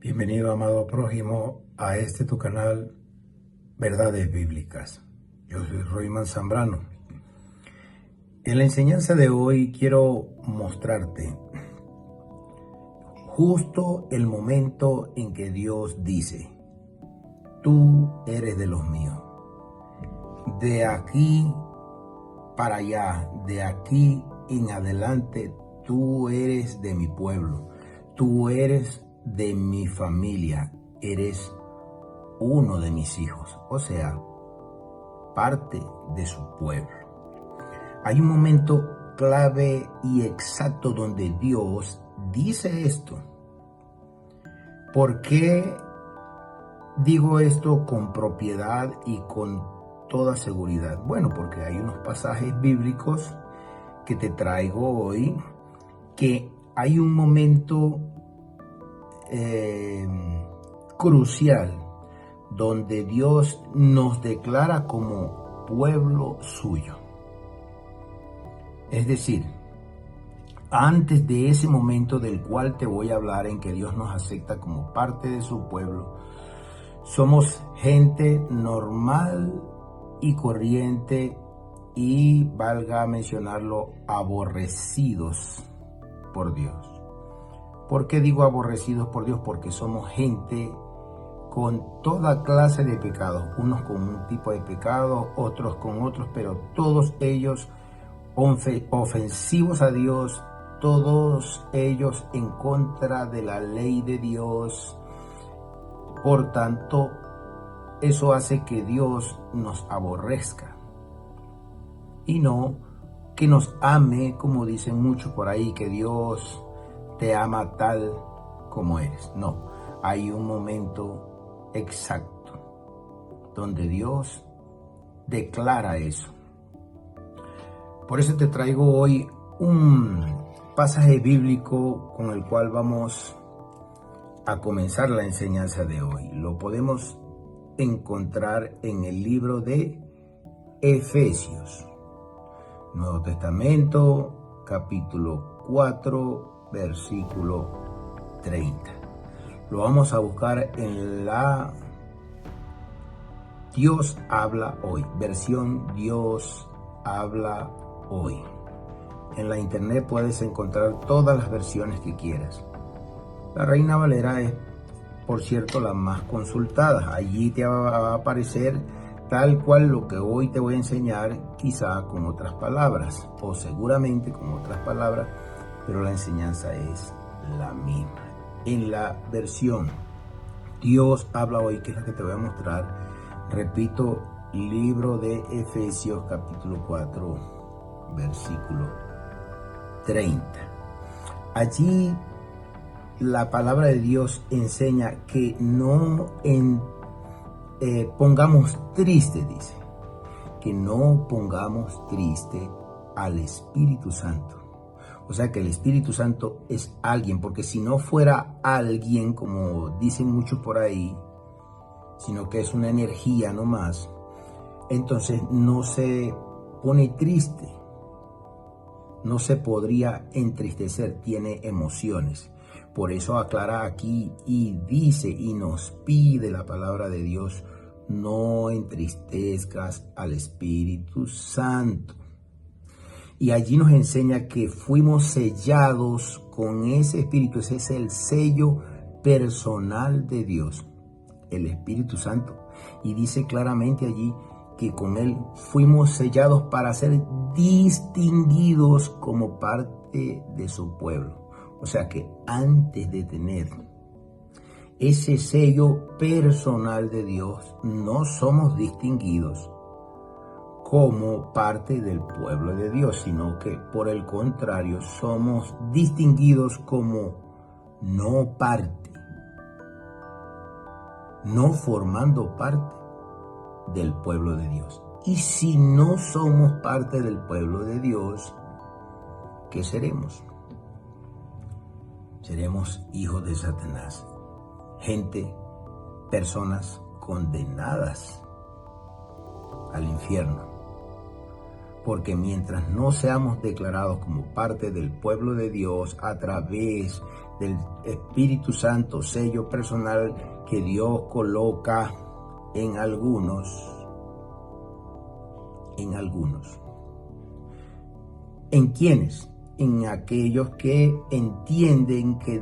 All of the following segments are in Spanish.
Bienvenido, amado prójimo, a este tu canal Verdades Bíblicas. Yo soy Royman Zambrano. En la enseñanza de hoy quiero mostrarte justo el momento en que Dios dice: tú eres de los míos. De aquí para allá, de aquí en adelante, tú eres de mi pueblo. Tú eres de mi familia. Eres uno de mis hijos, o sea, parte de su pueblo. Hay un momento clave y exacto donde Dios dice esto. ¿Por qué digo esto con propiedad y con toda seguridad? Bueno, porque hay unos pasajes bíblicos que te traigo hoy, que hay un momento crucial donde Dios nos declara como pueblo suyo. Es decir, antes de ese momento del cual te voy a hablar, en que Dios nos acepta como parte de su pueblo, somos gente normal y corriente y, valga mencionarlo, aborrecidos por Dios. ¿Por qué digo aborrecidos por Dios? Porque somos gente con toda clase de pecados, unos con un tipo de pecado, otros con otros, pero todos ellos ofensivos a Dios, todos ellos en contra de la ley de Dios. Por tanto, eso hace que Dios nos aborrezca y no que nos ame, como dicen muchos por ahí, que Dios te ama tal como eres. No, hay un momento exacto donde Dios declara eso. Por eso te traigo hoy un pasaje bíblico con el cual vamos a comenzar la enseñanza de hoy. Lo podemos encontrar en el libro de Efesios, Nuevo Testamento, capítulo 4, versículo 30. Lo vamos a buscar en la Dios habla hoy, versión Dios habla hoy. En la internet puedes encontrar todas las versiones que quieras. La Reina Valera es, por cierto, la más consultada. Allí te va a aparecer tal cual lo que hoy te voy a enseñar, quizá con otras palabras, o seguramente con otras palabras, pero la enseñanza es la misma. En la versión Dios habla hoy, que es la que te voy a mostrar, repito, libro de Efesios capítulo 4, versículo 30. Allí la palabra de Dios enseña que no pongamos triste, dice, que no pongamos triste al Espíritu Santo. O sea que el Espíritu Santo es alguien, porque si no fuera alguien, como dicen muchos por ahí, sino que es una energía nomás, entonces no se pone triste, no se podría entristecer, tiene emociones. Por eso aclara aquí y dice y nos pide la palabra de Dios: no entristezcas al Espíritu Santo. Y allí nos enseña que fuimos sellados con ese Espíritu. Ese es el sello personal de Dios, el Espíritu Santo. Y dice claramente allí que con Él fuimos sellados para ser distinguidos como parte de su pueblo. O sea que antes de tener ese sello personal de Dios, no somos distinguidos como parte del pueblo de Dios, sino que por el contrario somos distinguidos como no parte, no formando parte del pueblo de Dios. Y si no somos parte del pueblo de Dios, ¿qué seremos? Seremos hijos de Satanás, gente, personas condenadas al infierno. Porque mientras no seamos declarados como parte del pueblo de Dios a través del Espíritu Santo, sello personal que Dios coloca en algunos. ¿En quiénes? En aquellos que entienden que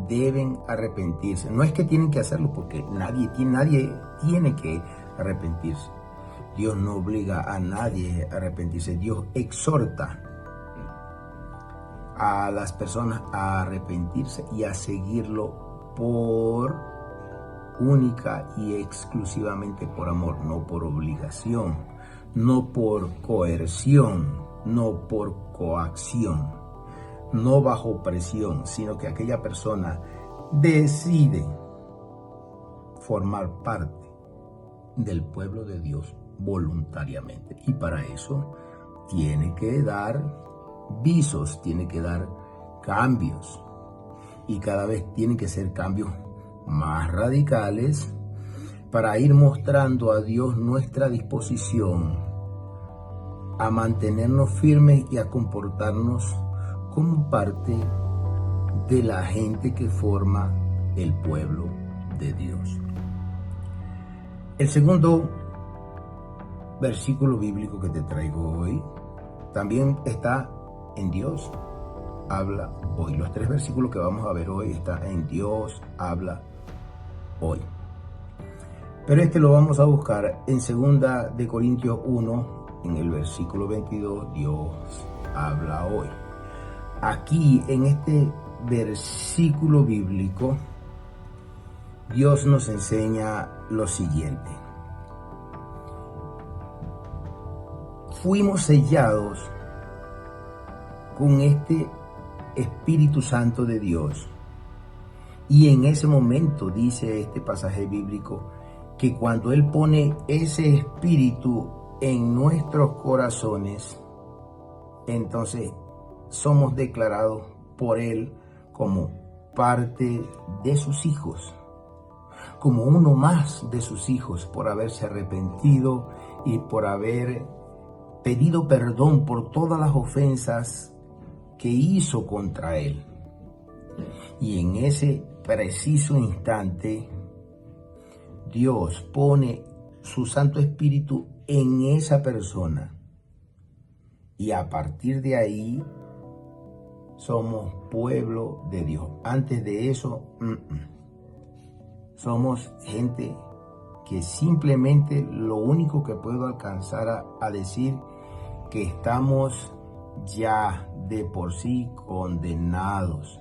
deben arrepentirse. No es que tienen que hacerlo, porque nadie tiene que arrepentirse. Dios no obliga a nadie a arrepentirse. Dios exhorta a las personas a arrepentirse y a seguirlo por única y exclusivamente por amor, no por obligación, no por coerción, no por coacción, no bajo presión, sino que aquella persona decide formar parte del pueblo de Dios voluntariamente. Y para eso tiene que dar visos, tiene que dar cambios. Y cada vez tienen que ser cambios más radicales para ir mostrando a Dios nuestra disposición a mantenernos firmes y a comportarnos como parte de la gente que forma el pueblo de Dios. El segundo versículo bíblico que te traigo hoy también está en Dios habla hoy. Los 3 versículos que vamos a ver hoy están en Dios habla hoy. Pero este lo vamos a buscar en 2 de Corintios 1, en el versículo 22, Dios habla hoy. Aquí, en este versículo bíblico, Dios nos enseña lo siguiente. Fuimos sellados con este Espíritu Santo de Dios. Y en ese momento, dice este pasaje bíblico, que cuando Él pone ese Espíritu en nuestros corazones, entonces somos declarados por Él como parte de sus hijos, como uno más de sus hijos, por haberse arrepentido y por haber pedido perdón por todas las ofensas que hizo contra Él. Y en ese preciso instante, Dios pone su Santo Espíritu en esa persona. Y a partir de ahí, somos pueblo de Dios. Antes de eso, somos gente que simplemente lo único que puedo alcanzar a decir que estamos ya de por sí condenados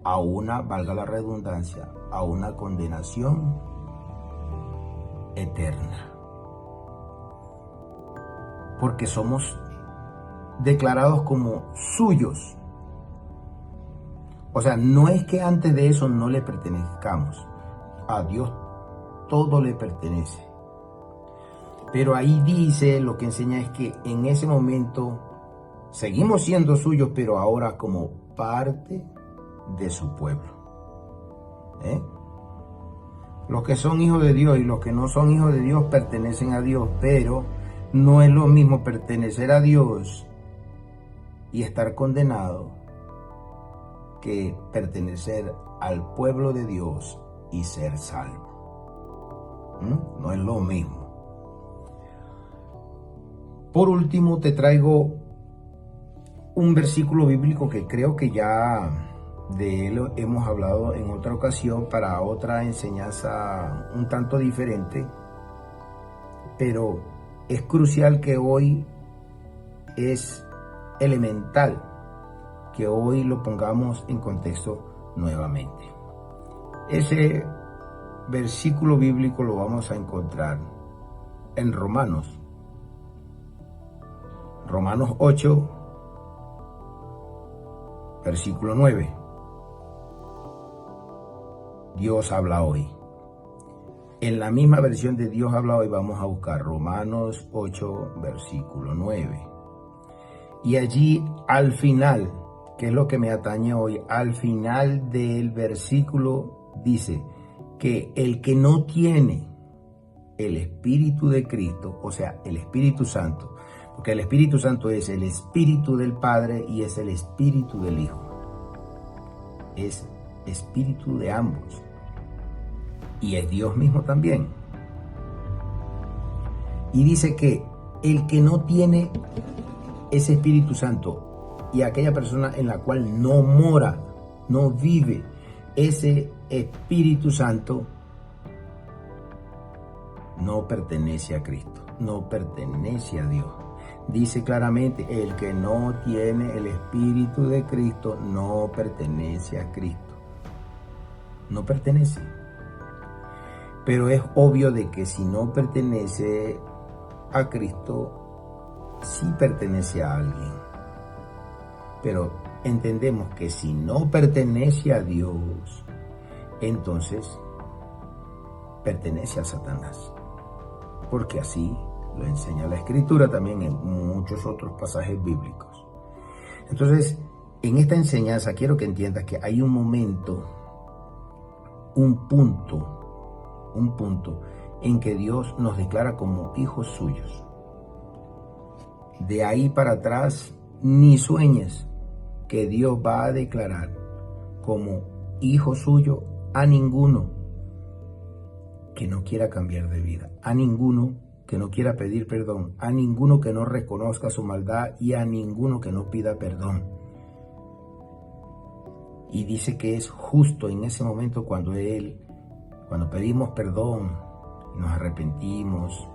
a una, valga la redundancia, a una condenación eterna. Porque somos declarados como suyos. O sea, no es que antes de eso no le pertenezcamos. A Dios todo le pertenece. Pero ahí dice, lo que enseña es que en ese momento seguimos siendo suyos, pero ahora como parte de su pueblo. Los que son hijos de Dios y los que no son hijos de Dios pertenecen a Dios, pero no es lo mismo pertenecer a Dios y estar condenado que pertenecer al pueblo de Dios y ser salvo. No es lo mismo. Por último, te traigo un versículo bíblico que creo que ya de él hemos hablado en otra ocasión para otra enseñanza un tanto diferente, pero es crucial que hoy es elemental que hoy lo pongamos en contexto nuevamente. Ese versículo bíblico lo vamos a encontrar en Romanos 8, versículo 9. Dios habla hoy. En la misma versión de Dios habla hoy vamos a buscar Romanos 8, versículo 9. Y allí al final, que es lo que me atañe hoy, al final del versículo dice que el que no tiene el Espíritu de Cristo, o sea, el Espíritu Santo, porque el Espíritu Santo es el Espíritu del Padre y es el Espíritu del Hijo. es espíritu de ambos y es Dios mismo también. Y dice que el que no tiene ese Espíritu Santo y aquella persona en la cual no mora, no vive ese Espíritu Santo, no pertenece a Cristo, no pertenece a Dios. Dice claramente, el que no tiene el Espíritu de Cristo no pertenece a Cristo. No pertenece. Pero es obvio de que si no pertenece a Cristo, sí pertenece a alguien. Pero entendemos que si no pertenece a Dios, entonces pertenece a Satanás. Porque así lo enseña la Escritura también en muchos otros pasajes bíblicos. Entonces, en esta enseñanza quiero que entiendas que hay un momento, un punto en que Dios nos declara como hijos suyos. De ahí para atrás, ni sueñes que Dios va a declarar como hijo suyo a ninguno que no quiera cambiar de vida, a ninguno que no quiera pedir perdón, a ninguno que no reconozca su maldad y a ninguno que no pida perdón. Y dice que es justo en ese momento cuando pedimos perdón, nos arrepentimos,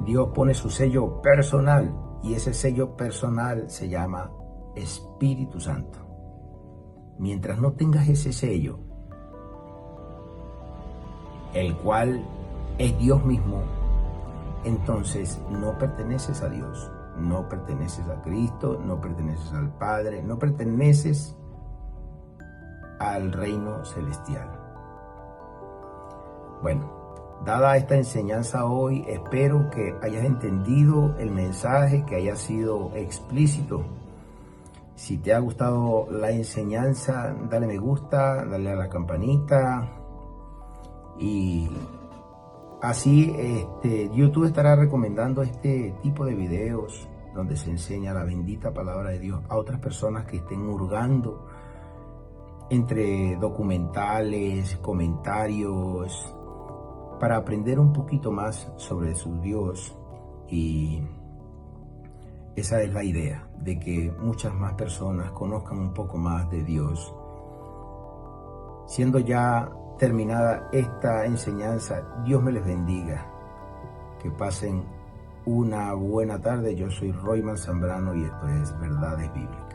Dios pone su sello personal y ese sello personal se llama Espíritu Santo. Mientras no tengas ese sello, el cual es Dios mismo, entonces no perteneces a Dios, no perteneces a Cristo, no perteneces al Padre, no perteneces al reino celestial. Bueno, dada esta enseñanza hoy, espero que hayas entendido el mensaje, que haya sido explícito. Si te ha gustado la enseñanza, dale me gusta, dale a la campanita y así YouTube estará recomendando este tipo de videos donde se enseña la bendita palabra de Dios a otras personas que estén hurgando entre documentales, comentarios, para aprender un poquito más sobre su Dios. Y esa es la idea, de que muchas más personas conozcan un poco más de Dios. Siendo ya terminada esta enseñanza, Dios me les bendiga. Que pasen una buena tarde. Yo soy Royman Zambrano y esto es Verdades Bíblicas.